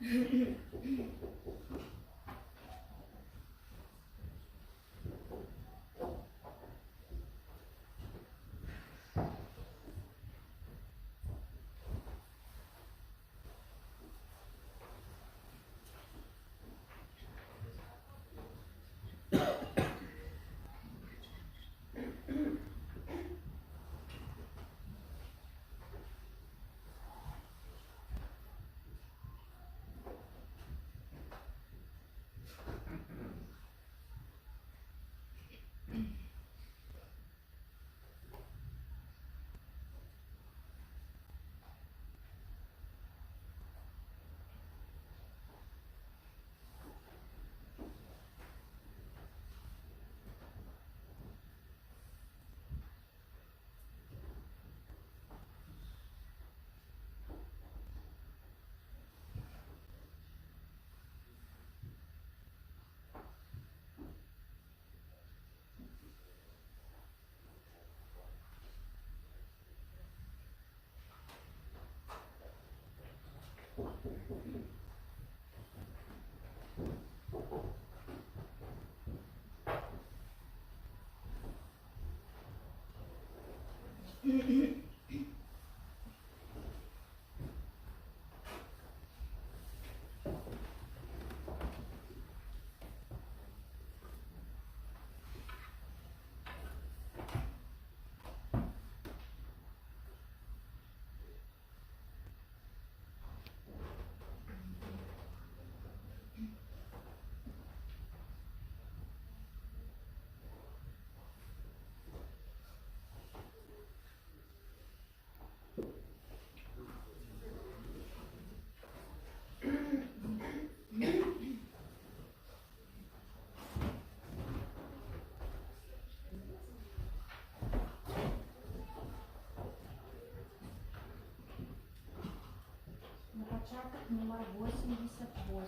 На початок номер 88.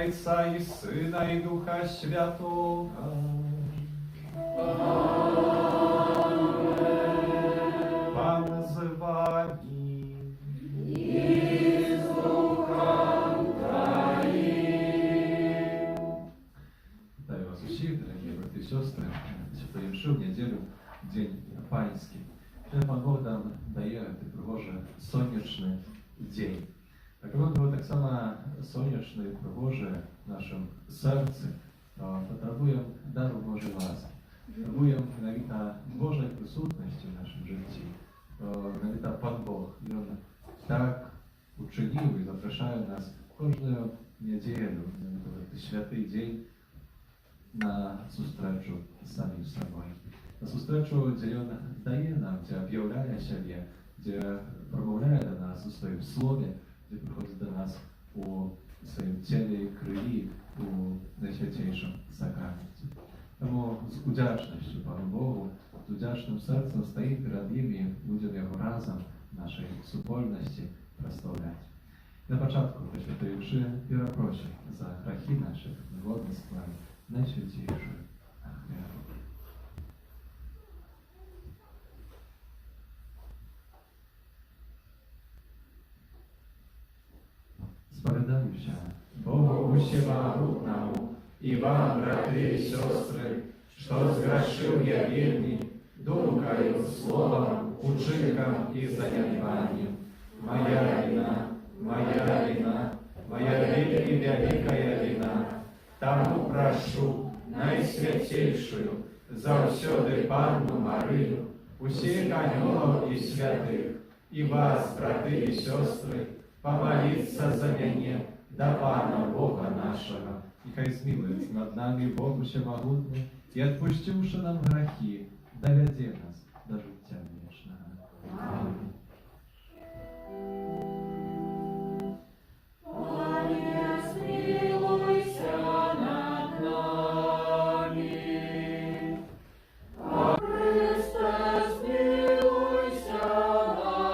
Ojca i Syna i Ducha Świętego. Pan z wami. I z duchem Twoim. Witam was wszystkich, drogie braty i siostry, w Świętej Mszy w niedzielę, Dzień Pański. Że Pan Bóg nam daje, Ty Boże, słoneczny dzień. Jak on był tak samo słoneczny Boże w naszym sercu, to potrzebuję daru Bożej łaski. Potrzebuję nawet Bożej присутності w naszym życiu. To nawet Pan Bóg, i On tak uczynił i zapraszają nas każdą niedzielę, w święty dzień, na zустрічу з самим собою. На зустрічу, де Він дає нам, де об'являє себе, де промовляє до нас у своєму слові, де приходить до нас у своєму тілі і крові, у найсвятішому сакраменті. Тому з вдячністю Пану Богу, з вдячним серцем стоїть перед ним і будемо його разом в нашій супольності прославляти. На початку Святої Мши перепрошу за грехи наші, негодництва, найсвятішою Ахмеру. Сповідаюся Богу всемогутному, и вам, братья и сестры, что сгрешил я вельми, думкою, словом, учинком и занятованием. Моя вина, моя великая вина. Тому прошу найсвятейшую, завсёды Панну Марию, усіх ангелов и святых, и вас, братья и сестры, помолиться за меня до Пана Бога нашего. Нехай змилується над нами Бог Всемогутний і, відпустивши нам грехи, доведе нас до життя вічного. Амінь. Христе, змилуйся над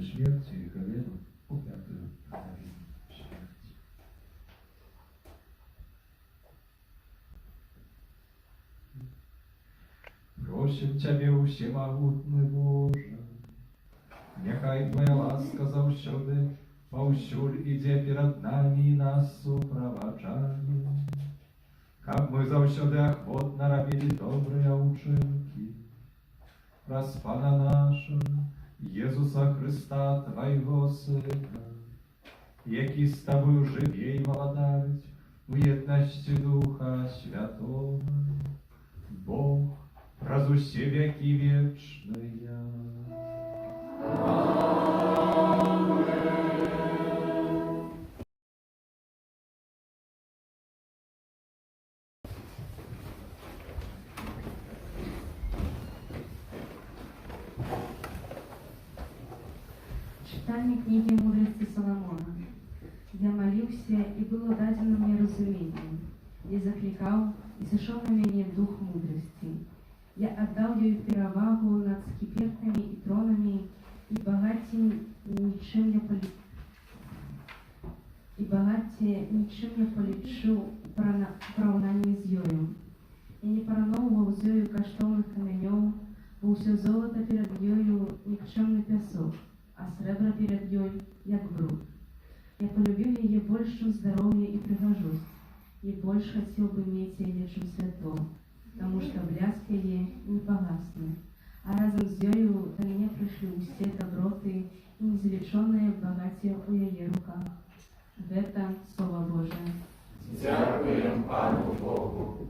до śmierci i Helenu powiatują prawie śmierci. Proszę Ciebie, Всемогутny Боже, niechaj Twoja łaska zawsiody повсюль idzie перед нами и нас uprowadzanie. Как мы завсёды охотно робили добрые учинки. Раз Пана нашого, Єзуса Христа, Твоего Сына, який з Тобою живе и владает в едности Духа Святого, Бог, раз усе веки вечные. Читання книги мудрости Соломона. Я молился, и было дадено мне разумение. Я закликал, и сошел на меня дух мудрости. Я отдал ей перевагу над скипетрами и тронами, и богатее ничем не полечу поравнанию з ёю. Я не парановывал з ёю каштовных каменёў, бо ўсё золото перед ёю никчемный песок, а сребра перед ёй, як бруд. Я полюбил ее больше, чем здоровье и пригожусь, и больше хотел бы иметь ее, чем свято, потому что блеск ее не погаснет. А разом с ёю до меня пришли все доброты и неизвлеченные богатие у ее руках. Это Слово Божие. Дякуємо Пану Богу.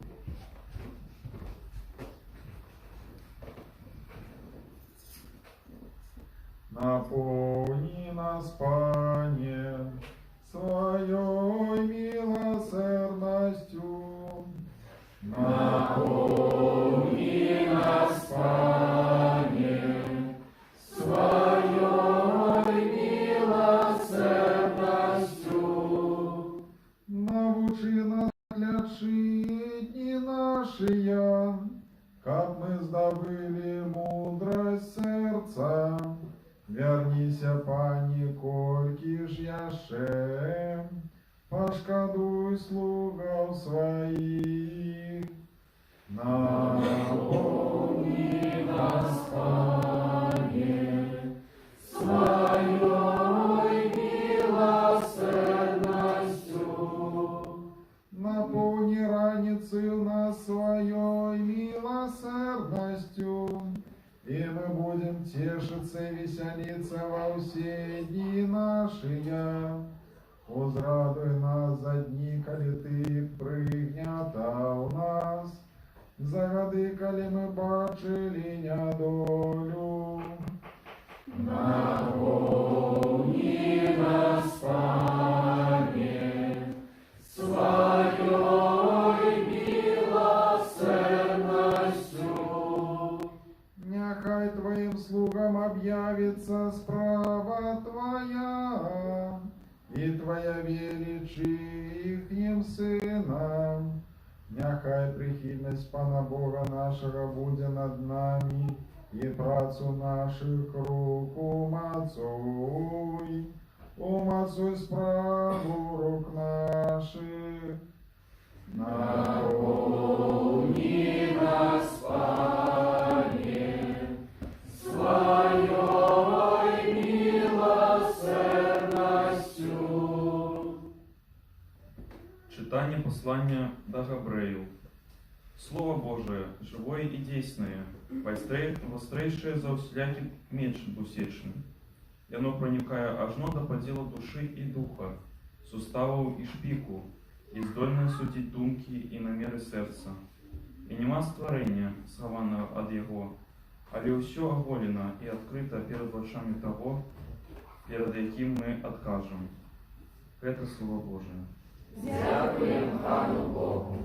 Наполни нас, Пане, Своей милосердностью. Наполни нас, Пане, Своей милосердностью. Научи нас, лячшие дни наши, как мы сдобыли мудрость сердца. Вернися, Пане, кольки ж яше, пошкодуй слугов своих. Наполни нас, Пане, Своей милосердностью. Наполни раницы нас Своей милосердностью, и мы будем тешиться и веселиться во все дни наши. Возрадуй нас за дни, коли Ты пригнята у нас, за годы, коли мы бачили недолю. Наполни нас, Пане, Своей милосердностью. Нехай Твоим слугам объявится справа Твоя, и Твоя величие ихним сынам. Нехай прихильность Пана Бога нашего буде над нами, и працу наших рук умацуй справу рук наших. Наполни нас, Пане, Своей милосердностью. Читание послания до Габрею. Слово Божие, живое и действенное, вострейшее за всякий меч двусечный. И оно, проникая ажно до подела души и духа, суставов и шпику, и здольное судить думки и намеры сердца. И нема створения, схованного от Его, але все оголено и открыто перед очами того, перед яким мы откажем. Это Слово Божие. Дякуємо Пану Богу.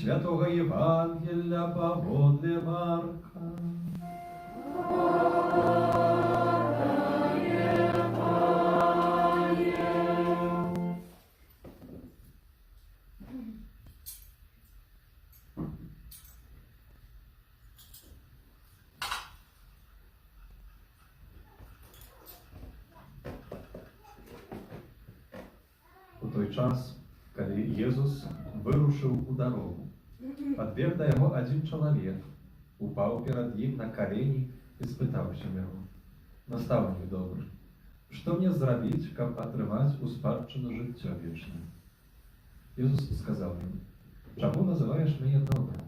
Świętego Ewangelia powodle Marka. У той час, коли Ісус вирушив у дорогу, подбег до його один чоловік, упав перед ним на колені і спитався його: «Наставник добрий, що мені зробити, щоб отримати у спадщину життя вічне?» Ісус сказав йому: «Чому називаєш мене добрим?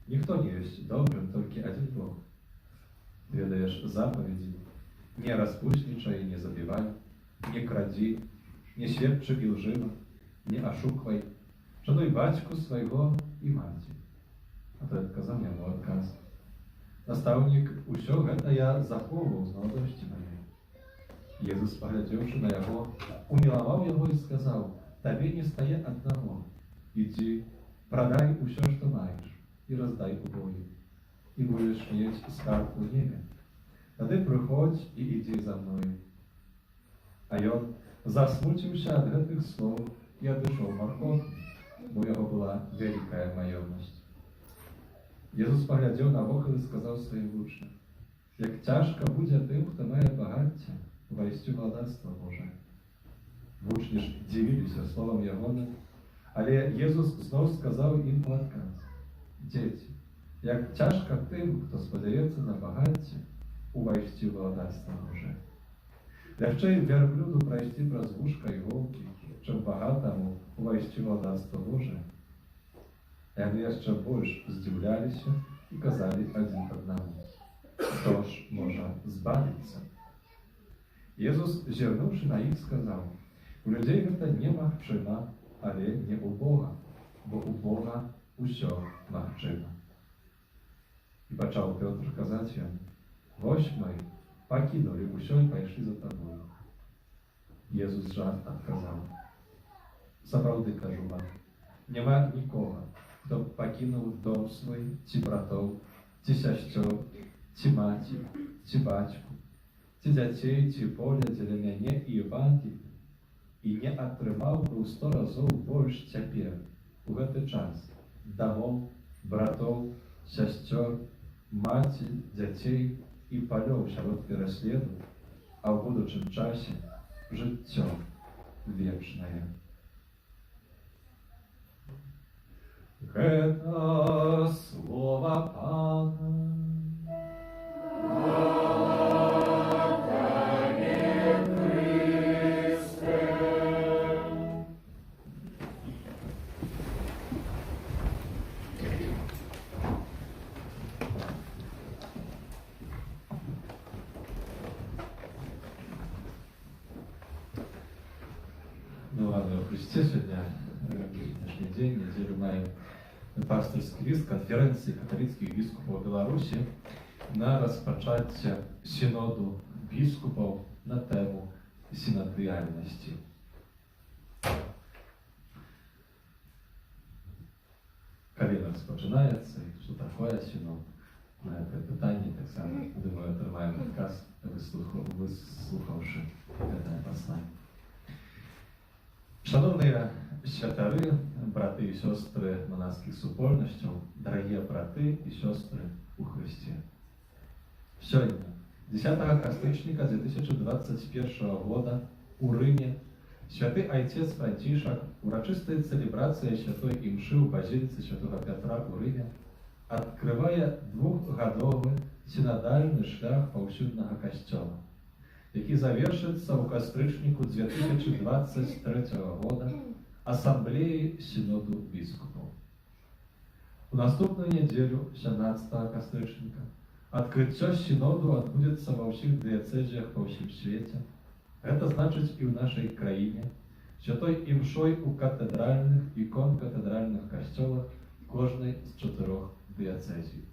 Ніхто не є добрим, тільки один Бог. Ведаєш заповіді: не розпусничай, не забивай, не кради, не świadczy i lżywa, nie oszukvaj, szanuj батьку swojego i macie». A to odkazał jemu odkaz: «Nastavnik, усё гэта я заховаў з молодости моей». Jezus, poglądawszy na jego, umiłował jego i сказал: «Tobie nie staje одного. Idź, продaj усё, что маешь, и раздай убогим, и будешь mieć skarb u niebie. Wtedy przychodź i idź za mną». A on засмутив się od гэтых слов i odeszł markotnie, bo jego była wielka majowność. Jezus poglądał na wokół i сказал swoim uczniom: «Jak ciężko będzie tym, kto ma bogacie, wejść w Królestwo Boże». Uczniowie dziwili się słowom Jehova, ale Jezus znów сказал im odkaz: «Dzieci, jak ciężko tym, kto spodziewaється na bogacie, wejść w Królestwo Boże. Легче верблюду пройти през вушка і вовки, чим багатому увійти в Крólestwo Боже». Вони jeszcze більш здивлялися і казали один одному: «Хто ж може збавитися?» Jezus, ziernąwszy na ich, сказав: «У людей гэта немагчыма, але не у Бога, бо у Бога усё магчыма». І пачаў Пётр казаць яму: «Вось мы покинули усё и пошли за тобой». Jezus żart odkazał: «Сапраўды кажу вам, нема нікога, хто покинуł дом свой, ці братоў, ці сясцёр, ці маці, ці бацьку, ці дзяцей, ці поле дзеля мяне і Евангелія, і не атрымаў бы ў 100 разоў больш цяпер, у гэты час, дамоў, братоў, сясцёр, маці, дзяцей і палёў сярод пераследу, а ў будучым часе жыццё вечнае». Гэта слова Пана. Ну ладно, Христе сегодня, сегодняшний день, неделю маем пастырскі ліст канферэнцыі каталіцкіх біскупаў Беларусі на распачацце сіноду біскупаў на тэму сінадыяльнасці. Калі распачынаецца і што такое сінод? На гэтае пытанне таксама, думаю, атрымаем адказ, выслухаўшы гэтае пасланне. Шановные святары, браты и сестры монастырских супольностей, дорогие браты и сестры у Христе. Сегодня, 10 кастрычника 2021 года, у Рыме, святый отец Франтишек, урочистая целебрация святой имши у базилицы святого Петра у Рыме, открывая двухгодовый синодальный шлях паўсюднага касцёла, які завершыцца ў кастрычніку 2023 года ассамблеі сіноду біскупаў. У наступную нядзелю, 17 кастрычніка, адкрыццё сіноду адбудзецца ва ўсіх дыяцэзіях па ўсім свеце. Гэта значыць і ў нашай краіне, святой імшой у катэдральных і конкатэдральных касцёлах кожнай з 4 дыяцэзій.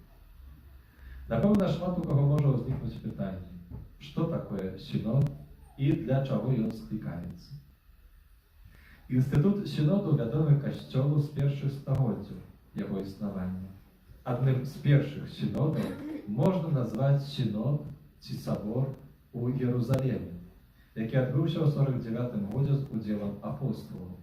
Напэўна, шмат у каго можа ўзнікнуць пытанне: што такое сінод і для чаго ён склікаецца? Інстытут сіноду вядомы касцёлу з першых стагоддзяў, jego istnienia. Одним z pierwszych synodów można nazwać synod czy собор u Jeruzalemie, jaki odbył się w 49 roku z udziałem apostołów.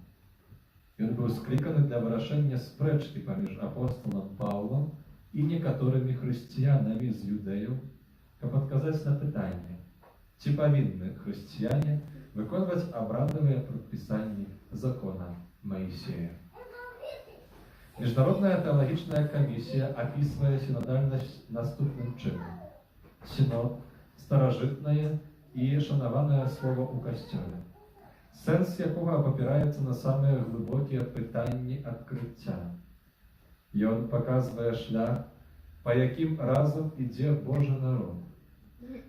I on był sklикany dla wyrażenia sprzeczki pomiędzy apostołem Pawłem i niektórymi chrześcijanami z Judejów, aby odpowiedzieć na pytanie, czy powinny chrześcijanie wykonywać обрядовые предписания закона Моисея. Międzynarodna Teologiczna Komisja opisuje synodalność następnym czynem. Synod – starożytne i szanowane słowo u Kościele, sens jakого opieraється na same głębokie pytanie odkrycia. I on pokazuje szlak, po jakim razem idzie Boży naród.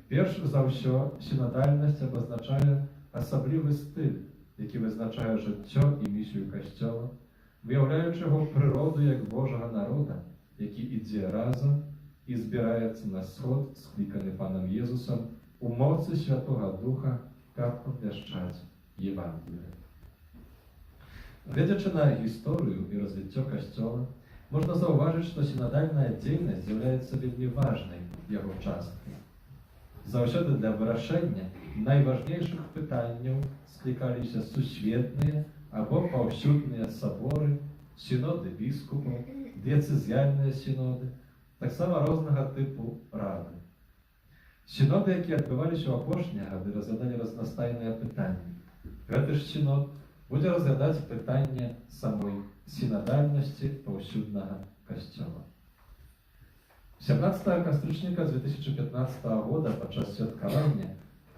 Pierwszy za все synodalność oznacza особливий styl, який визначає життя і місію Kościoła, виявляючи його природу як Божого народа, який іде разом і збирається на сход, скликаний Паном Єсусом, у моці Святого Духа, як обвіщать Євангеліє. Глядячи на історію і розвиття Kościoła, можна зауважити, що синодальна діяльність з'являється вельми важною його часткою. Zawsze dla wyrażenia najważniejszych pytań sklikali się suświetne albo powszechne sobory, synody biskupów, diecezjalne synody, tak samo różnego typu rady. Synody, jakie odbywali się ostatnie lata, rozwiązali roznostajne pytania. Ten synod będzie rozwiązać pytanie samej synodalności powszechnego Kościoła. 17 stycznia 2015 roku podczas świadkowania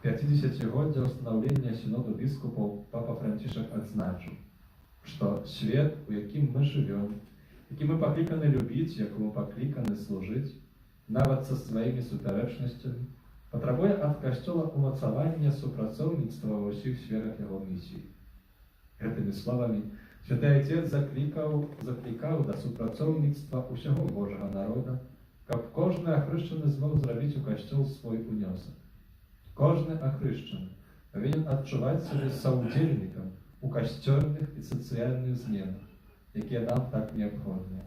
50-lecia ustanowienia synodu biskupów Papa Franciszek odznaczył, że świat, w jakim my żyjemy, jaki my poklиканы lubić, jakiemu poklиканы służyć, nawet ze swoimi superecznościami, potrzebuje od Kościoła umocowania współpracownictwa we wszystkich sferach jego misji. Tymi słowami Święty Ojciec zaklikał do współpracownictwa wszystkiego Bożego Narodu, aby każdy ochryszczony zmógł zrobić u Kościoła swój wniosek. Każdy ochryszczony powinien odczuwać się współudzielnikiem u kościelnych i socjalnych zmian, jakie nam tak nieobchodne.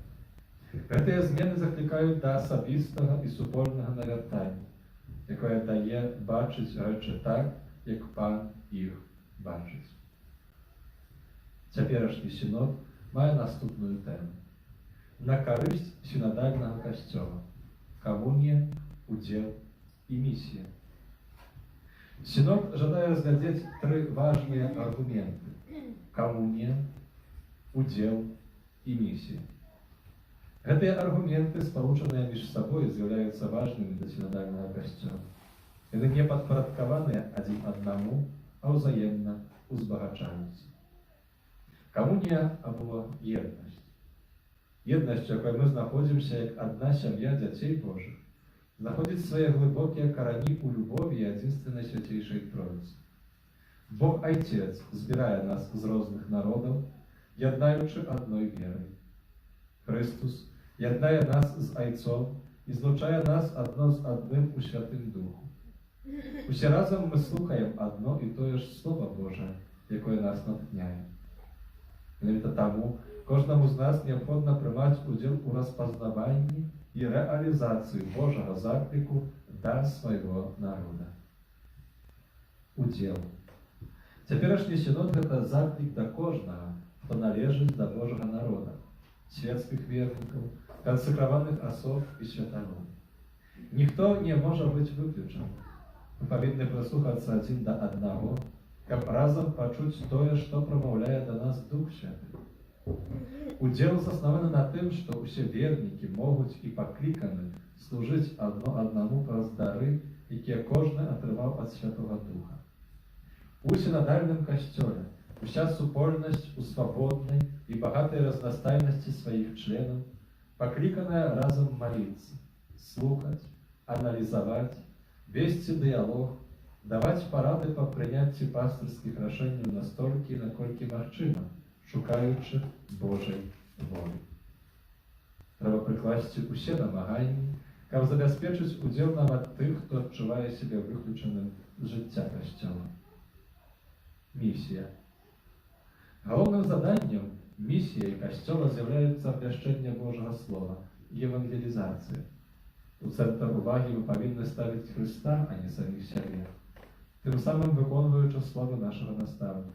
Te zmiany zaklikają do osobistego i wspólnego nawracania, jakie daje baczyć rzeczy tak, jak Pan ich baczyć. Теперішній synod ma następną temę. Na korzyść synodalnego Kościoła. Komunię, udział i misję. Synod żąda rozглядеть trzy ważne argumenty. Komunię, udział i misję. Te argumenty spoluczone między sobą zjawiają ważnymi dla synodalnego Kościoła. One nie podporządkowane один одному, a wzajemnie uzbogacające. Komunia albo jedność. Jedność, w jakiej my znajdujemy się jak jedna семья dzieci Bożych, znajduje swoje głębokie korenie u lubowi i jedynstwej Świętejszej Trójcy. Bóg Ojciec zbiera nas z różnych narodów, jednając одной wierą. Chrystus jednaje nas z Ojcem i złączaje nas одно z одним u Świętym Duchu. Усі разом ми слухаємо одно і те ж Слово Боже, яке нас натхняє. Навіть тому, кожному з нас необхідно приймати уділ у розпізнаванні і реалізації Божого заклику до свого народу. Уділ. Теперішній синод – це заклик до кожного, хто належить до Божого народу, святських вірників, консекрованих особ і святонов. Ніхто не може бути виключений. Ми повинні прислухатися один до одного, щоб разом почути те, що промовляє до нас Дух Святий. Уділ заснований на тим, що усі вірники можуть і покликані служити одному через дари, які кожен отримав від Святого Духа. У синодальному Костьолі уся супольність у свободній і багатій різностайності своїх членів покликана разом молитися, слухати, аналізувати, вести діалог, давати поради по прийняттю пасторських рішень настільки, наскільки можливо, шукаючи Божої волі. Треба прикласти усі намагання, щоб забезпечити уділ нам від тих, хто відчуває себе виключеним з життя Костьола. Місія. Головним завданням Місією Костьола з'являється обвящення Божого Слова і евангелізація. У центр уваги ви повинні ставити Христа, а не самих себе, тим самим виконуючи слово нашого наставника.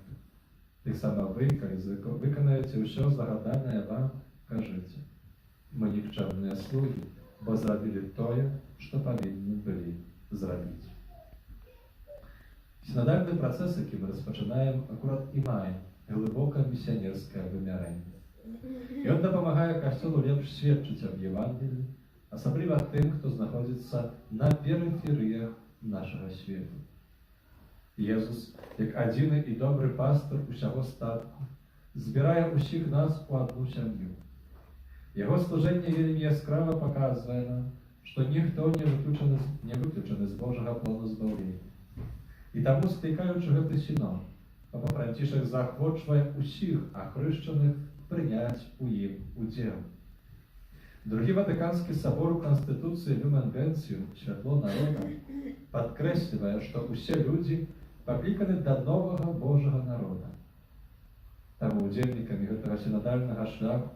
Так само ви, коли виконаєте все загадане вам, кажете: ми нікчемні слуги, бо зробили те, що повинні були зробити. Синодальний процес, який ми розпочинаємо, акурат і має глибоке місіонерське виміряння. І він допомагає Костьолу лепш свідчити об Євангелії, особливо тим, хто знаходиться на периферіях нашого світу. Єсус, як один і добрий пастор усього статку, збирає усіх нас у одну сім'ю. Його служення вельми яскраво показує нам, що ніхто не виключений з Божого плану збавлення. І тому, стикаючи гэты сінок, Папа Францішек заохочує усіх охрещених прийняти у їм уділ. Другий Ватиканський собор у Конституції Люмен Генціум «Світло народу» підкреслює, що усі люди покликані до нового Божого народу. Тому удільниками этого синодального шляху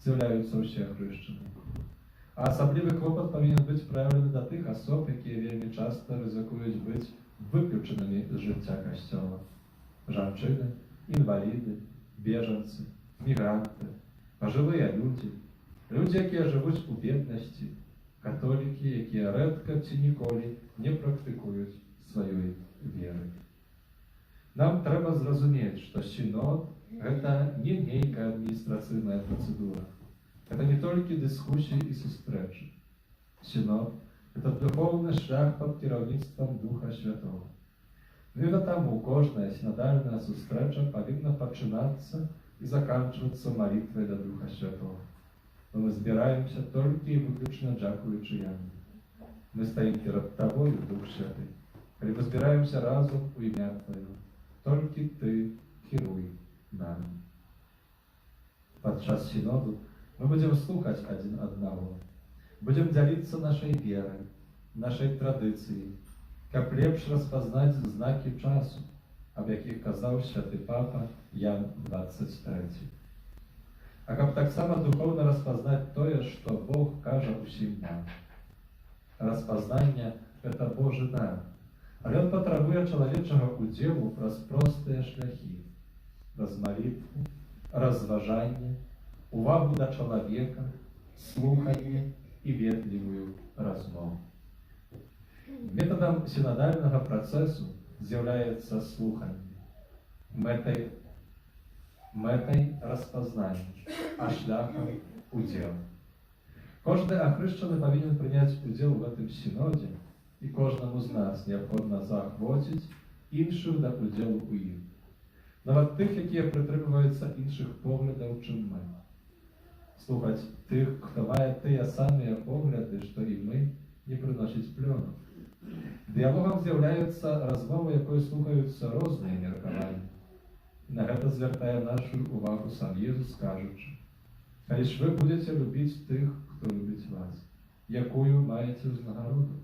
з'являються усі охрещені. А особливий клопот повинен бути проявлений до тих особ, які вельми часто ризикують бути виключеними з життя Костьола. Жанчини, інваліди, біженці, мігранти, пожилі люди, які живуть у бідності, католики, які рідко чи ніколи не практикують своєї віри. Нам треба зрозуміти, що синод – це не нейка адміністраційна процедура. Это не только дискуссии и сустречи. Синод – это духовный шлях под керівництвом Духа Святого. Ну и тому кожная синодальная сустреча повинна починаться и заканчиваться молитвой до Духа Святого. Но мы збираемся только и выключно дякуючи Ему. Мы стоим перед Тобою, Дух Святый, коли мы збираемся разом у ім'я Твое. Только Ты керуй нами. Подчас синоду мы будем слухать один одного, будем делиться нашей верой, нашей традицией, как лепш распознать знаки часу, об яких казав святий Папа Ян 23. А как так само духовно распознать то, что Бог каже усім нам. Распознание – это Божий дар, але Он потребує чоловічого уділу праз простые шляхи, праз молитву, розважання, увагу до чоловіка, слухання і ветливую розмову. Методом синодального процесу з'являється слухання, метой розпознання, а шляхом уділ. Кожний охрещений повинен прийняти уділ в этом синоді, і кожному з нас необхідно заохотити інших до уділу у їх. Навіть тих, які притримуються інших поглядів, чим ми. Слухати тих, хто має ті самі погляди, що і ми, не приносить пльону. Діалогом з'являється розмова, якою слухаються різні міркування. На це звертає нашу увагу сам Ісус, кажучи: «Коли ж ви будете любити тих, хто любить вас, якою маєте винагороду?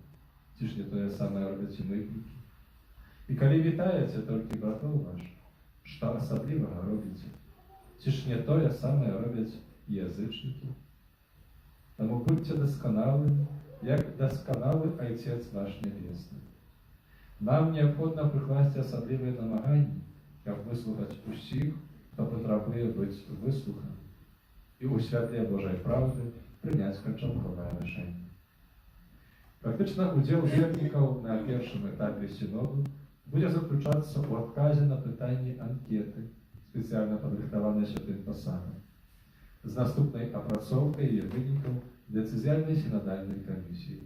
Ці ж не те саме роблять і митники. І коли вітаєте тільки братов ваших, що особливого робите? Ці ж не те саме роблять і язичники. Тому будьте досконалими, як досконалий Отець ваш Небесний». Нам необхідно прикласти особливі намагання, як вислухати усіх, хто потребує бути вислуханим, і у святлі Божої правди прийняти кончаткове рішення. Практично уділ вірників на першому етапі синоду буде заключатися у відказі на питання анкети, спеціально підготовленої святим посадом, з наступною опрацовкою її виників децизіальної синодальної комісії.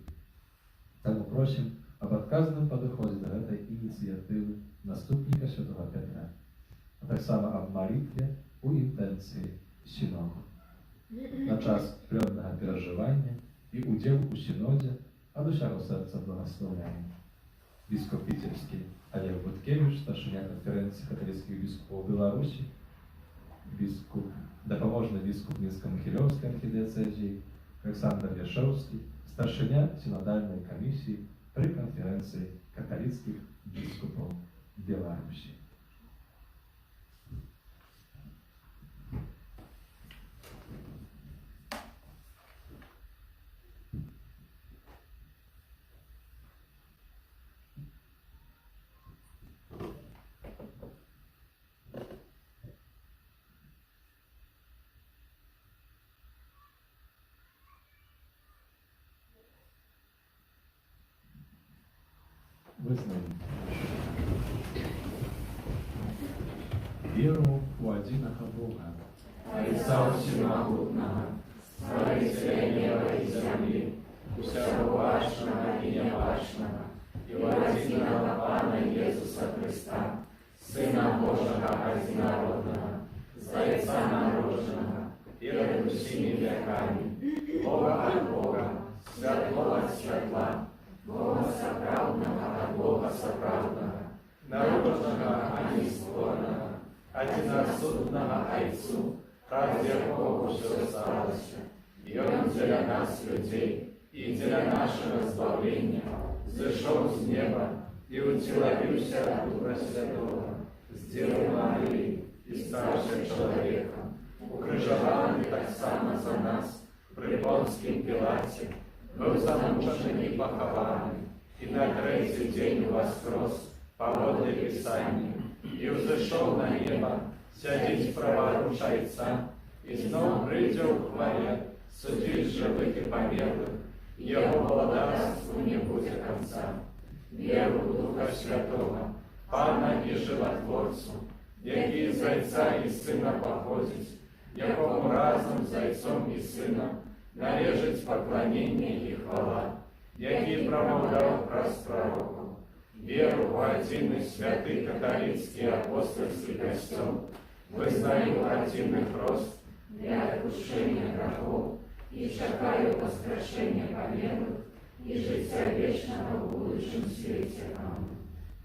Тому просимо об отказанном подходе до этой инициативы наступника Святого Петра, а так само об молитве у интенции синода. На час пленного переживания и удел у синоде от душевного сердца благословляем. Бископ Питерский Олег Буткевич, старшина конференции католических бископов Беларуси, допоможный бископ Минско-Могилевской архидиоцезии Александр Яшевский, старшина синодальной комиссии при конференции католических бископов Беларуси. Вызнаем веру у одиного Бога, Отца Всемогутного, Створителя неба и земли, всего важного и неважного, и в единого Пана Иисуса Христа, Сына Божьего Одинородного, Зайца Нароженного, перед всеми веками, Бога от Бога, Святого от Святла, Бога соправдного от Бога соправдного, народного, а не створного, одиносудного Отцу, ради Богу все сталося, и Он для нас, людей, и для нашего избавления, зашел с неба и утеловился от Духа Святого, с Девы Марии и ставший человеком, укрыжованный так само за нас, при Понским Пилате, был замучен и похован, и на третий день воскрес, поводле Писания, и взошел на небо, сядет праворуч Отца, и снова придет в хвале, судить живых и померлых, Его благодарству не будет конца. Веру в Духа Святого, Пана и Животворцу, який из Отца и Сына походит, якому разом с Отцом и Сыном належить поклонение и хвала, який промовлял про пророков. Веру в один и святый католический апостольский костел, вызнаю один их рост для отпущения грехов, и чекаю воскрешения померлых и життя вечного в будущем свете.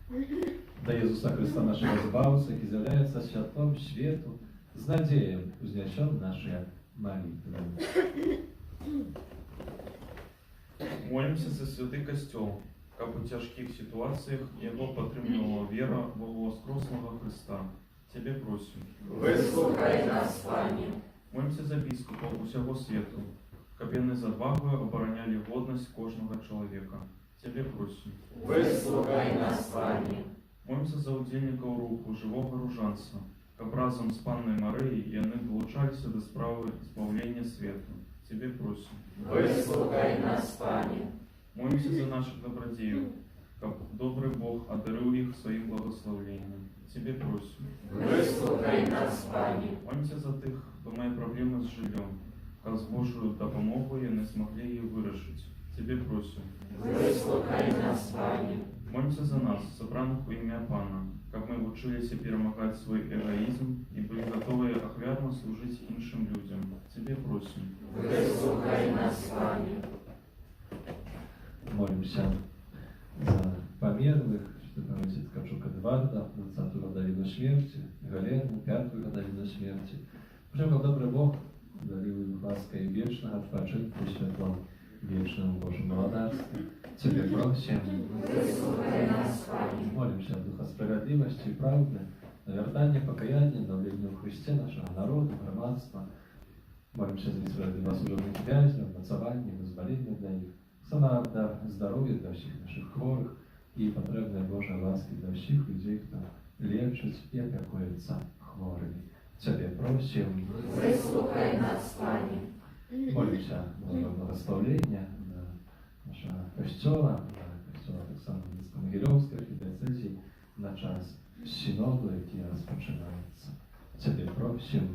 Аминь. До Иисуса Христа нашего Збавца, и является святом свету, с надеем узнесем наши молитвы. Молимся за святый костел, как у тяжких ситуациях его підтримувала віра Воскресного Христа. Тебе просим. Вислухай нас, Пане. Молимся за біскупів усього світу, щоб вони з отвагою обороняли годність кожного чоловіка. Тебе просим. Вислухай нас, Пане. Молимся за удільника руху, живого ружанця, щоб разом з Панною Мариєю вони долучалися до справи збавлення світу. Тебе просим. Вислухай нас, Пане. Молимся за наших добродеїв, щоб добрий Бог одарив їх своїм благословенням. Тебе просим. Вислухай нас, Пане. Молимся за тих, хто має проблеми з жильем, щоб з Божою допомогою не змогли її вирішити. Тебе просим. Вислухай нас, Пане. Молимся за нас, собраних у ім'я Пана, щоб ми вчилися перемагати свій егоїзм і були готові охвярно служити іншим людям. Тебе просим. Вислухай нас, Пане. Молимся за померлых, что памятит Ткачук Эдварда, 20-ю годовину смерти, Галену, 5-ю годовину смерти. Причем, как добрый Бог дарил им лаской вечного отпочинку в светлом вечном Божьем молодарстве. Тебе просим. Вислухай нас, Пане. Молимся о Духа справедливости и правды, на вертание, покаяние, обновление в Христе нашего народа, громадства. Молимся за несправедливо осужденных вязней, нацование, вызволение для них. Сама дар здоров'я для всіх наших хворих і потребної Божої ласки для всіх людей, хто лечить і опікується хворими. Тебе просим. Вислухай нас, Пане. Молимся за благословення на нашого костьола, на костьола так само Мінсько-Могилівської архідіоцезії, на час синоду, який розпочинається. Тебе просим.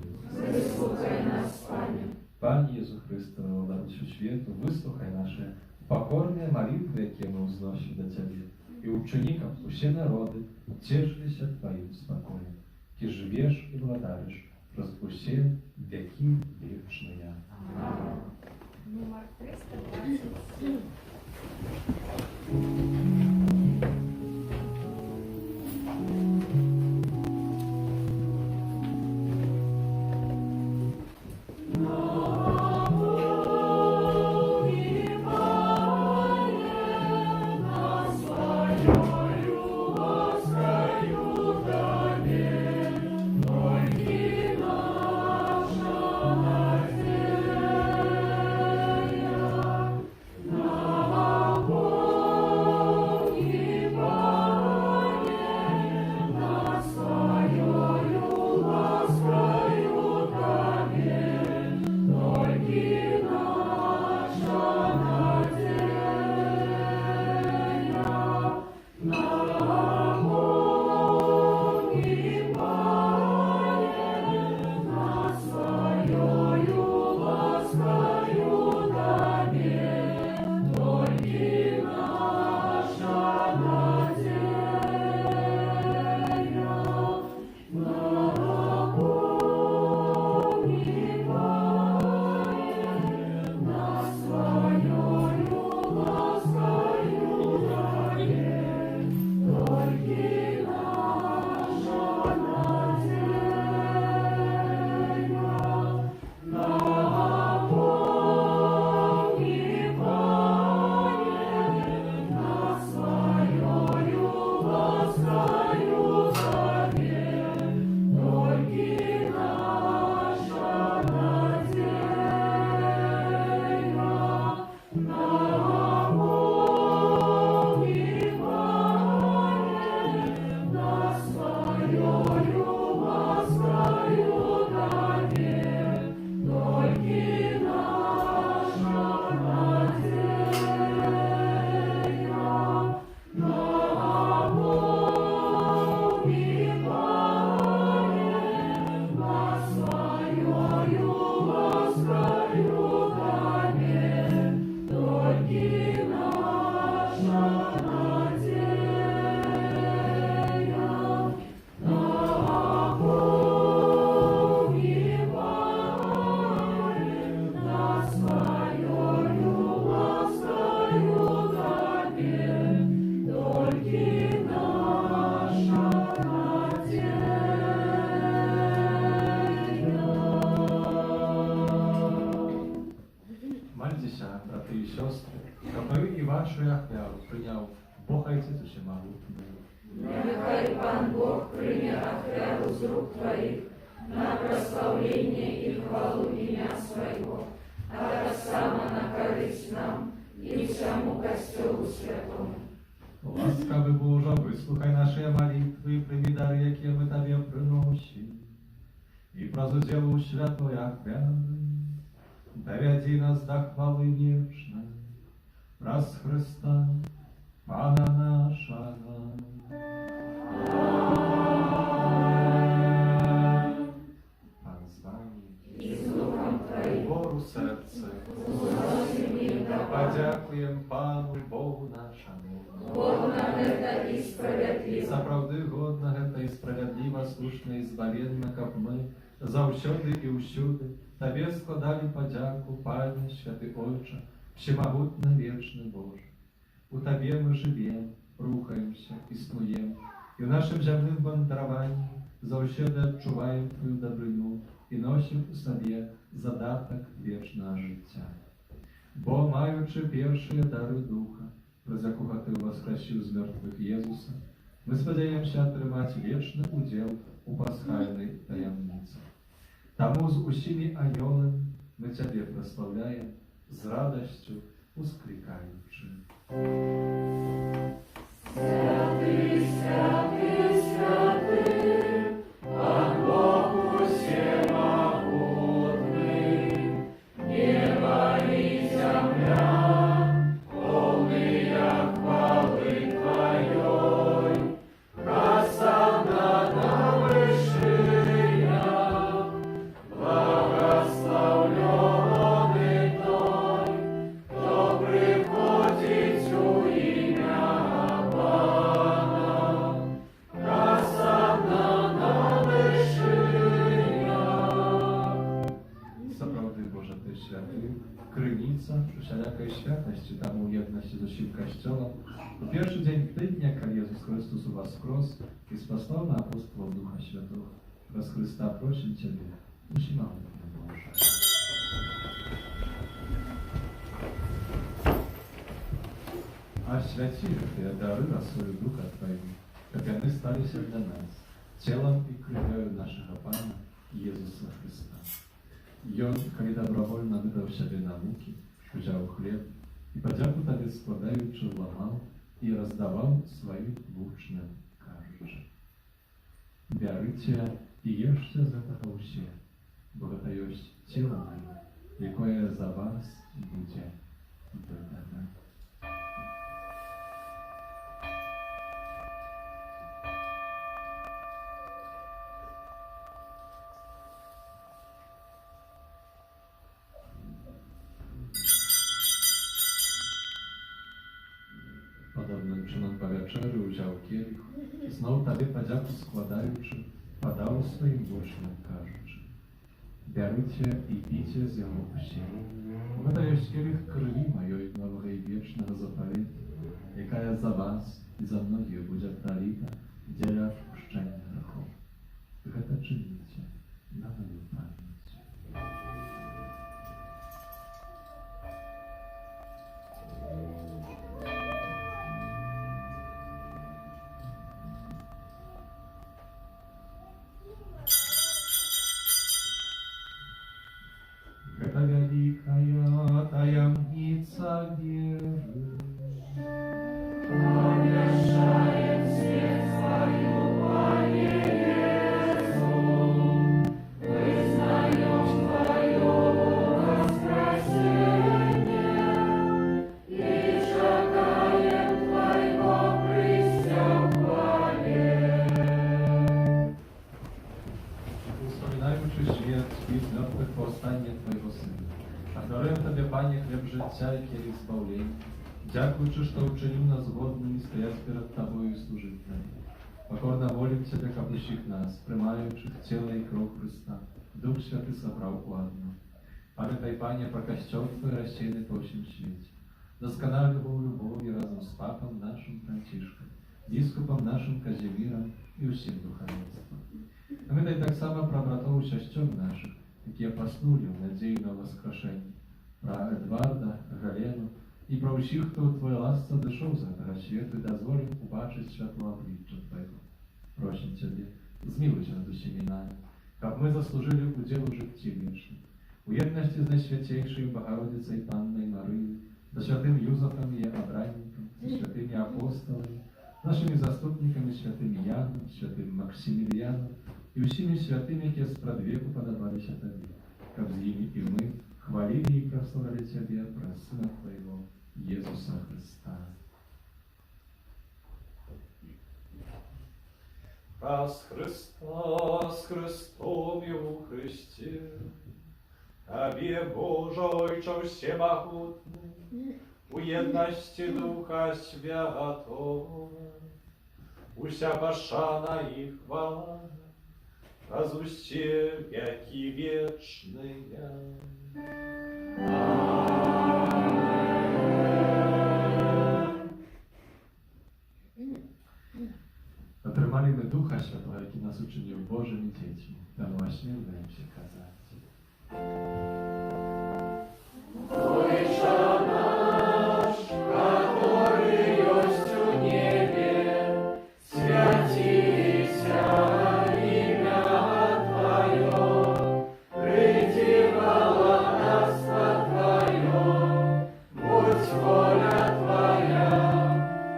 Вислухай нас, Пане. Пане Єсу Христе, владарчу світу, вислухай наші покорные молитвы, які мы взносим до Тебе, и учеников все народы тешились Твоим спокоем. Ты живешь и владаришь, распуси веки вечные. Аминь. Номер 327. Наша Молитеся, брати і сестри, аби і вашу ахвяру прийняв Бог Отець Всемогутній. Нехай Пан Бог прийме ахвяру з рук Твоих на прославление и хвалу имя Своего, а так само на користь нам и всему Костелу Святому. Ласкавий Боже, вислухай наші молитви і прийми дар, які ми Тобі приносимо. І прозуділу святої ахвяри, доведи нас до хвали вічної, раз Христа, Пана нашого. Пан з вами, И с Духом Твоим гору серце, возносим мир до Бога. подякуємо Пану Богу нашому. Бог нам это и справедливо. Заправди годного та і справедливо, слушно і збавенно, як ми, завсюди і всюди, Тобі складали подяку, Пане, Святий Отче, всемогутний вічний Боже. У Тобі ми живемо, рухаємося, існуємо, і в нашому земному вандраванні завсюди відчуваємо Твою добрину і носимо у собі задаток вічного життя. Бо, маючи перші дари Духа, про якого Ти воскресив з мертвих Єзуса, ми сподіваємося отримати вічний уділ у пасхальній таємниці. Тому з усіми аньолами ми Тебе прославляємо з радістю ускликаючи. Святый, святый, святый, Пан Бог всемогутный, небо и земля, полные хвалы Твоей, просадна на вышиня, благословленный Той, кто приходит у имя Пана, просадна на вышиня. Заправди, Боже, Ty święty, krynica wszelakej światłości, tam ujemności z усім Kościoła. W pierwszy dzień tygodnia, kiedy Jezus Chrystus u Was skros i spasał na apostolów Ducha Świętego. Przez Chrysta proszę Ciebie, musimy Boże. А святіші Ти дари свою Духа Твоего, как они стали для нас, телом и кровью нашего Пана Иисуса Христа. И Он, коли добровольно выдал себе на муки, взял хлеб и подяку Тебе складаючи ломал и раздавал своим учням, кажучи: «Берите и ешьте з этого все, бо это есть тело Мое, якое за вас будет выдано». Podobnym czynom po wieczerzy wziął kielich i znowu Tobie podziaku składający, podał swoim uczniom, кажучи: «Берите и пейте з його усі. Это есть кielich krwi mojej nowego i wiecznego zapowiedzi, jaka za was i za mnogich będzie prolita dla odpuszczenia grzechów. Wy to czynicie na moją pamięć». Это великая таямница веры. Помешаем свет свою, Пане Иису, вызнаем Твое воскресение и шагаем Твоего прися в хвале. Wspominaючи śmierć i zmartwychwstanie Twojego Syna, a daruję Tobie, Panie, chleb życia i kielich zbawienia, dziękuję, że uczynił nas godnymi стоять перед Тобою и служить Тебе. Покорно молим Тебя, капущих нас, приймаючи тіло і кров Христа, Дух Святий собрав у одно. Пам'ятай, Пане, про Костюл Твой розсіяний по всім світі. Досконально в любові разом з Папом нашим Францишком, біскупом нашим Казіміром і усім духовенством. Пам'ятай так само про братов і сестер наших, які поснули в надії на воскрешення, про Едварда, i pro всіх, хто у Твоей ласce дошел за этого света и дозволил убачить światło обличия Твоего. Просим Тебе, zmiłuj się nad усіми нами, как мы заслужили удел житті вічних. У єдності з Найсвятейшою Богородицею Панною Марією, со святым Юзефом и Авраамом, со святыми апостолами, нашими заступниками, святым Яном, святым Максимилианом и всеми святыми, які спрадвеку подобалися Тебе, как с ними и мы хвалили и прославляли Тебя, про Сына Твоего, Иисуса Христа. Раз Христос Христом и у Христе, Тебе, Боже, Отче всемогутный, у едности Духа Святого, уся пошана и хвала, разусте веки вечные. Otrzymali my Ducha Światłego, jaki nas uczynił Bożymi dziećmi. Tam właśnie udaje się kazać. Ojcze nasz, który jest w niebie, святися имя Твое, приди царство Твое, будь воля Твоя,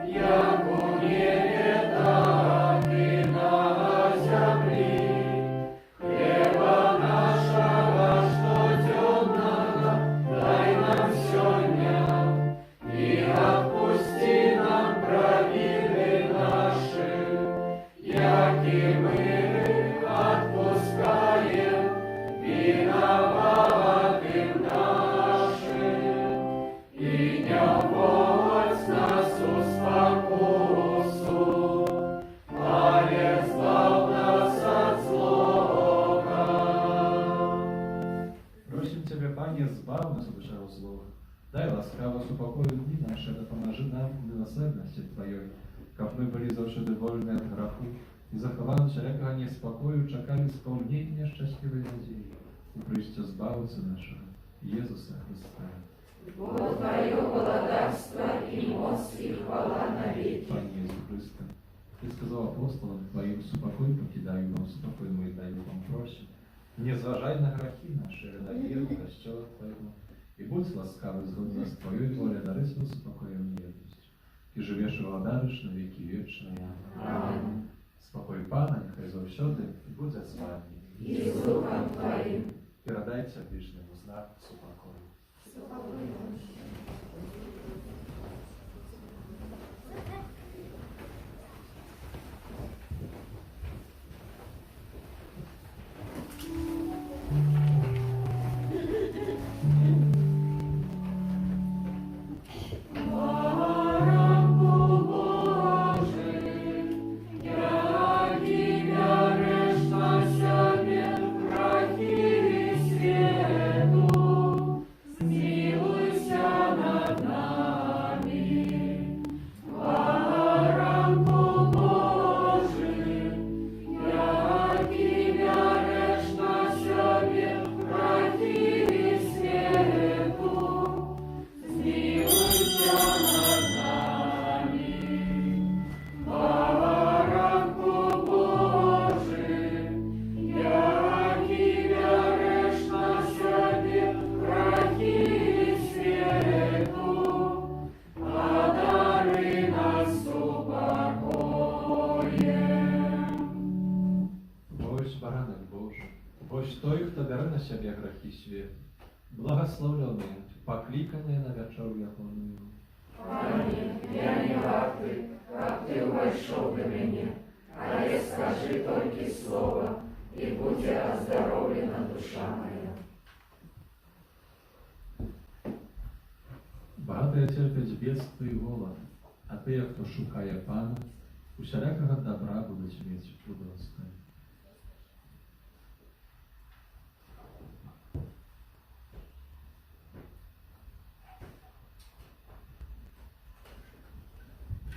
як у небе, так и на земле. Хлеба нашего штоденного дай нам сегодня, и отпусти нам провины наши, яки мы отпускаем виноватым нашим. И не вводь нас в спокусу, а избавь нас от злого. Просим Тебя, Пanie, zbaw nas od wszelkiego zła. Daj łaskawość upokoju dni nasze, da pomoży nam w miłosierności Twojej, jak my byli zawsze wolni od grzechu i zachowano wszelkiego niespokoju, czekali spełnienia szczęśliwej nadziei u przyjścia Zbawcy naszego, Jezusa Chrysta. Бо Твое благодарство и моц и хвала навеки. Panie Jezu Chryste, Ty сказал апостолам Твоим, супокой покидаю вам, супокой мой даю вам, просим. Не зважай на грехи наши, на веру Костела Твоего, и будь ласкавый згодно с Твоей волей, дарись нам спокоем и едностью, и живешь и владариш на веки вечные. Аминь. Спокой Пана, нехай завсёды, и будет с вами. И с Духом Твоим. И радайте ближнему знак супокою. Баранку Божий, яки вяришь на себе грехи свету, zmiłuйся над нами. Баранку Божий, яки вяришь на себе грехи свету, zmiłuйся над нами. Баранку Божий, яки вяришь на себе грехи свету, подари нас упокоем. Бось, баранок Божий, бось той, хто бере на себе грехи світу, благословлений, покликаний на вечеру яблонную. Пане, я не вартый, как ты вошел до меня, а я скажи только слово, и будь оздоровлена душа моя. Багато терпять бедство і голод, а ти, хто шукає Пана, усілякого добра будуть мати удосталь.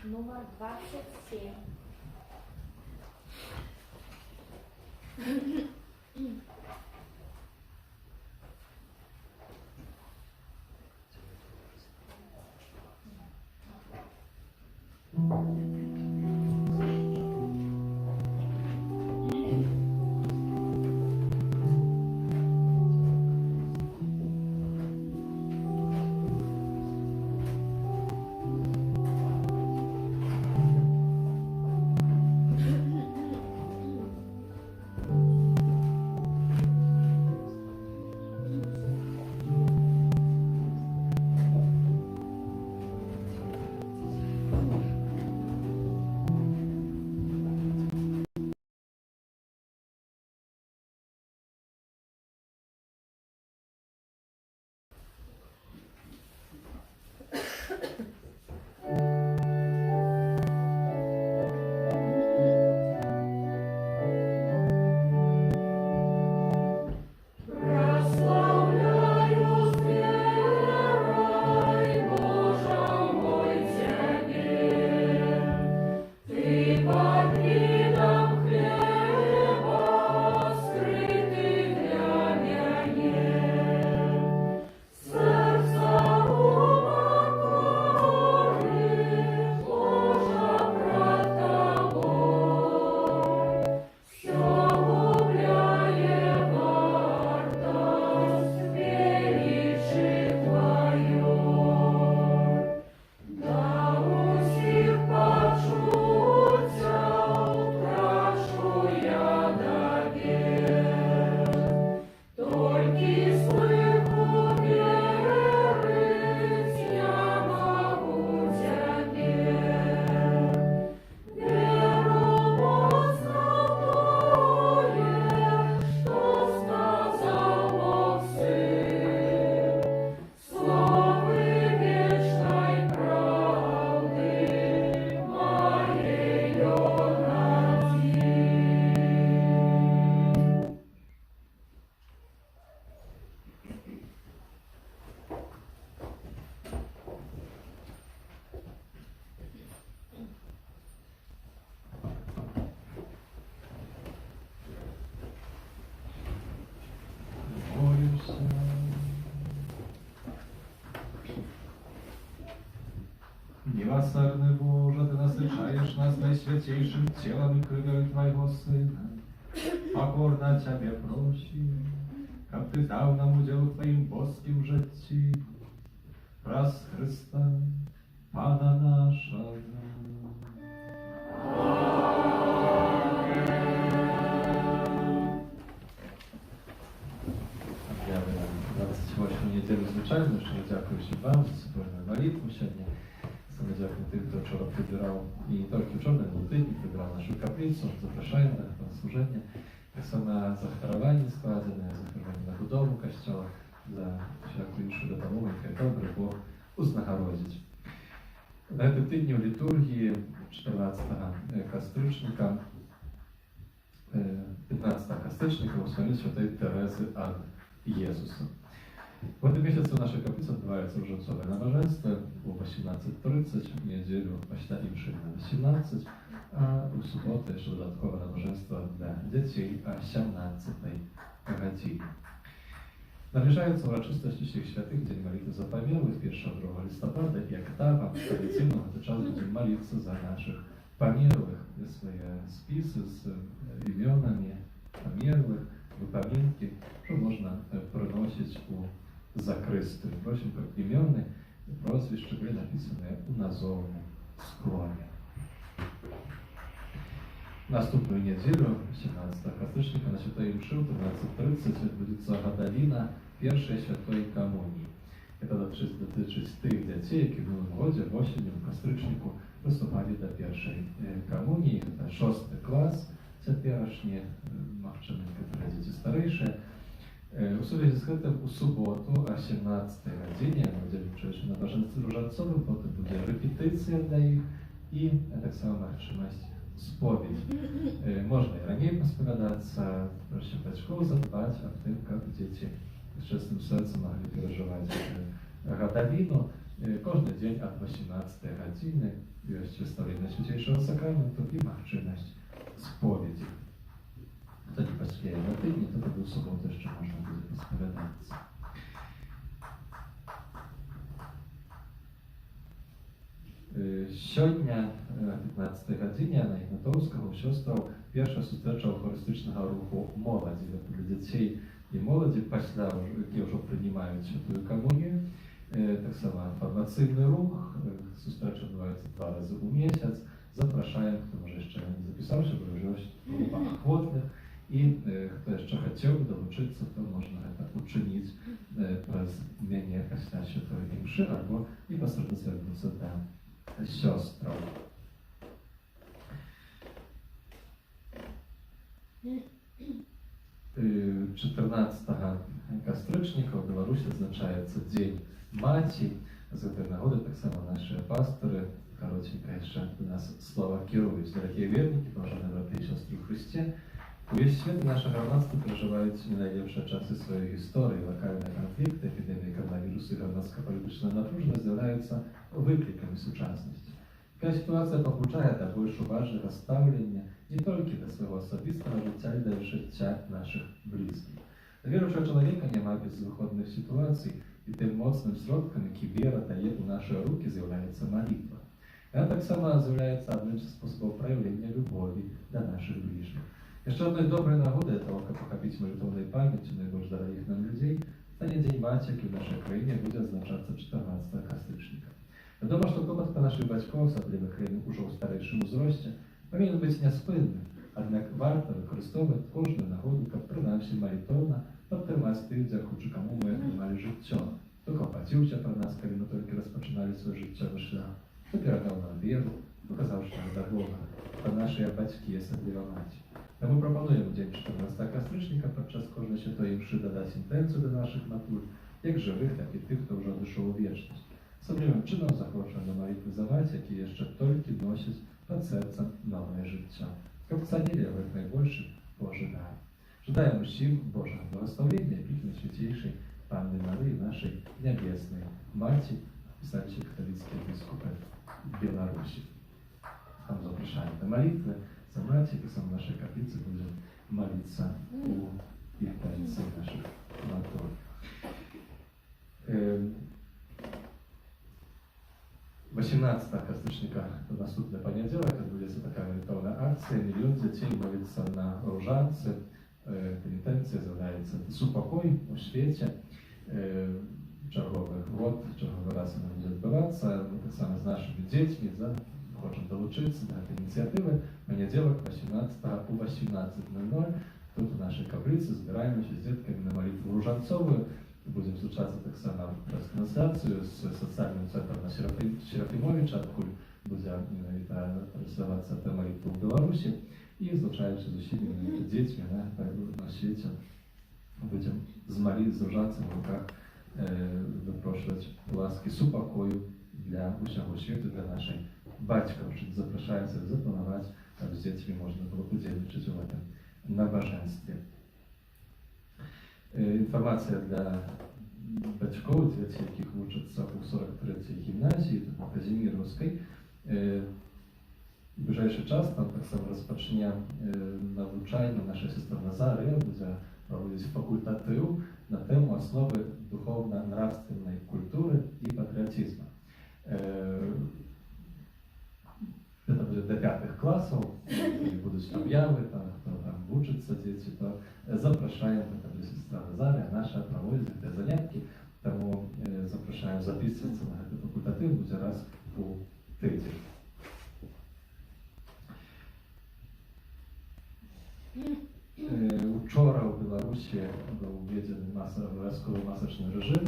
Номер 27. Miłosierny Boże, Ty nasyczaешь nas najświętейшим ciałem i krwią Twojego Syna. Покорно Ciebie prosimy, как Ty dał nam udział w Twoim boskim życiu. Przez Chrysta, Pana naszego. Объявляю 28 неделю звичайно, що дякуючи вам за супольну молитву сьогодні. Саме дякую тим, хто вчора прибирав, і не тільки вчора, але й тиждень прибирав нашу каплицю, запрошаємо на служення. Так само на захоронення складене, захоронення на будову костьола, за всяку іншу допомогу, яка добре Бог узнагородить. На этом тижні в літургії 14 кастричника, 15 кастричника у славі Святої Терези от Єсуса. В этом месяце в нашей каплице отбывается роженцовое набоженство о 18:30, в неделю почти інших на 18, а у суботу ще додаткове набоженство для дітей о 17:00 годині. Наближається урочистость усіх святих, День молитви за померлих 1-2 листопада, і октава традиційно в цей час будемо молитися за наших померлих, свої списи з іменами померлих, випоминки, що можна приносити у закристую. Впрочем, как именные прозвища были написаны у назовому склоне. Наступную неделю, 17 кастричника, на Святой Мши в 13:30 відбудеться гадаліна першої Святої Комунії. Это дотичить тих дітей, які в минулому році, осінню, в кастричнику, виступали до першої комунії. Це 6 клас, теперішні, мовчани, які діти старіші. У сувязі з гэтым у суботу о 17 годині ми будемо на бажанстві рожанцовим, потім буде репетиція для їх і так само можливість сповідь. Можна і раніше посповідатися, проще батьків задбати об тим, як діти з чистим серцем могли переживати гадаліну. Кожен день от 18 години є виставлення Святейшого Сакраменту і можливість сповіді. Тоді після на тижні, то тоді в суботу ще можна буде посповідатися. Сьогодні, о 15 годині, на Ігнатовського, в Сьостров, перша зустріча хористичного руху молоді для дітей і молоді, після, які вже приймають Святую Комунію. Так само інформаційний рух, зустріча відбувається 2 рази у місяць. Запрошаємо, хто може ще не записався, бо вже в групах охотних. І хто ще хотів долучитися, то можна це учинити через мене після Святої Мши або непосередньо звернутися до сестер. 14 кастричника в Беларусі відзначається День Маті. З цієї нагоди так само наші пастори коротенько ще до нас слова керують. Дорогі вірники, поважані брати і сестри в Христі, увесь світ і наше громадство переживають не найліпші часи своєї історії. Локальні конфлікти, епідемії коронавірусу і громадська політична напруженість з'являються викликами сучасності. Така ситуація побуджає до більш уважного ставлення не тільки до свого особистого життя, але й до життя наших близьких. Для віруючого чоловіка немає безвиходних ситуацій, і тим моцним сродком, який віра дає у наші руки, з'являється молитва. Вона так само з'являється одним з способів проявлення любові до наших ближніх. Ще одною доброю нагодою того, як охопити молитовною пам'яттю найбільш дорогих нам людей, стане День Матері, який в нашій країні буде відзначатися 14 кастричника. Відомо, що клопот про наших батьків, особливо уже у старішому зрості, повинен бути неспинним, однак варто використовувати кожну нагоду, як принаймні молитовно підтримати тих, дякуючи кому ми отримали життя. Хто клопотився про нас, коли ми тільки розпочинали свій життєвий шлях, хто передав нам віру, показав, що ми до Бога, та наші батьки, особливо мати. Тому пропонуємо День 14 кастричника підчас кожної Святої Мши додати інтенцію до наших матуль, як живих, так і тих, хто вже дійшов у вічність. Особливим чином запрошуємо до молитви за мать, які ще тільки носять під серцем нове життя. Щоб це діло, як найбільше пожидає. Жадаємо всім Божого благословення, пікне святейшей Панни Марії, нашей небесной Мати, писавшей католицкие бискупы Беларуси. Там запрошаем до молитвы за Мать, и сам в нашей каплице будем молиться у интенции наших матов. 18 kastycznika to następny poniedziałek, odbędzie się taka rytualna akcja. Milion dzieci modlится na różance. Intencja zadaється супокой у świecie. Черговий год, черговий раз вона буде відбуватися. Ми так само з нашими дітьми хочемо долучитися до цієї ініціативи. Понеділок, 18 по 18:00. Тут у нашій каплиці збираємося з дітками на молитву ружанцову. Будемо зустрічатися так само через трансляцію з соціальним центром на Серафимовича, откуда буде транслюватися та молитва в Білорусі. І, звичайно, з усіма дітьми на світі будемо з ружанцем в руках запрошувати ласки супокою для усього світу, для наших батьків. Запрошується запланувати, щоб з дітьми можна було поділитися в цьому набаженстві. Інформація для батьків, дітей, яких вчаться у 43-й гімназії, тут на Казіміровській. В ближайший час там так само розпочне навчання наша сестра Назарія, буде проводити факультатив на тему основи духовно-нравственної культури і патріотизму. Це буде до 5 класів, будуть об'яви, хто там вчиться діти, то запрошуємо, це буде сестра Назарія, наша проводить ці заняття, тому запрошуємо записуватися на цей факультатив, буде раз у тиждень. Вчора у Білорусі був введений обов'язковий масочний режим,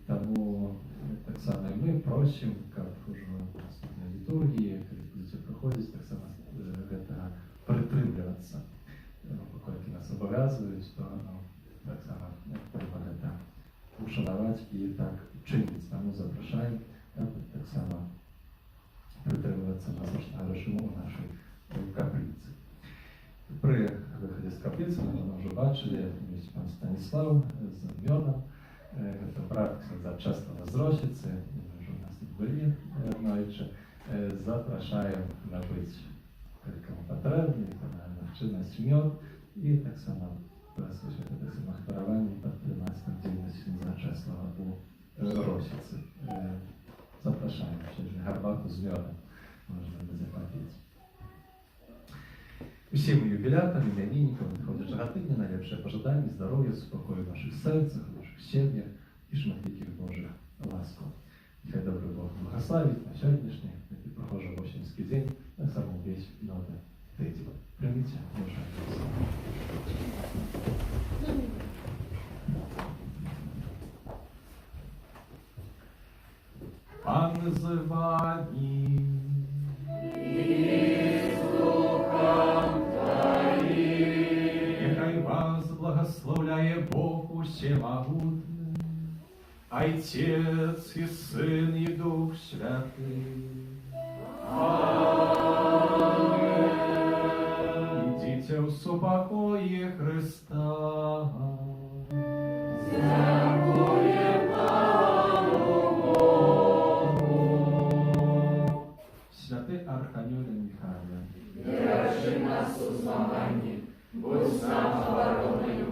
тому так само і ми просимо, як уже на літургії, коли будете проходити, так само этого притримуватися. Поскольку нас обов'язують, то так само треба это ушанувати і так чинити. Тому запрошуємо так само притримуватися масочного режиму у нашій каплиці. При виході з каплиці ми вже бачили, є пан Станіслав з Мьоном, це брат за Чеслава з Рощиці, ми вже у нас тут були однойче. Запрошуємо набити кому потрібно, навченість мьод і так само прислухати так само хворування і підтримати активність за Чеслава у Рощиці. Запрошуємо через гарбату з мьодом, можна буде попити. Усім юбілятам, іменинникам надходять жагатині, найлепше пожадання, здоров'я, спокою в наших серцях, в наших сім'ях і шматликих Божих ласков. Нехай добрий Бог благословить на сьогоднішній, який прохожий осінський день, на самому весь новий тиждень. Прийміть Боже благословення. Пан з вами. Нехай вас благословляє Бог Всемогутний, Отец и Сын и Дух Святый. Аминь. Идите в супокое Христа. Святий Архангеле Михайле, держи нас у змаганні, будь з нам обороною,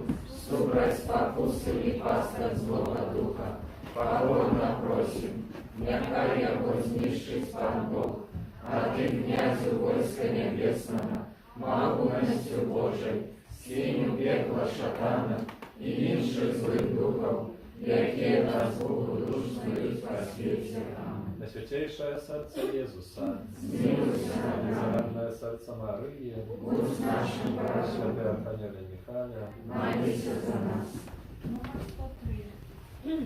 супроть спокуси і пасток злого духа, покорно просим, нехай його знищить пан Бог, а ти, князю войска небесного, могутностью Божой, синю пекла шатана і інших злих духов, які нас богодушнують по світі. Najświętейшее серце Єзуса, Змилуйся над нами, Неземне серце Марії, будь з нашим Святе ворогом, Архангеле Михайля, молися за нас. Номер 103.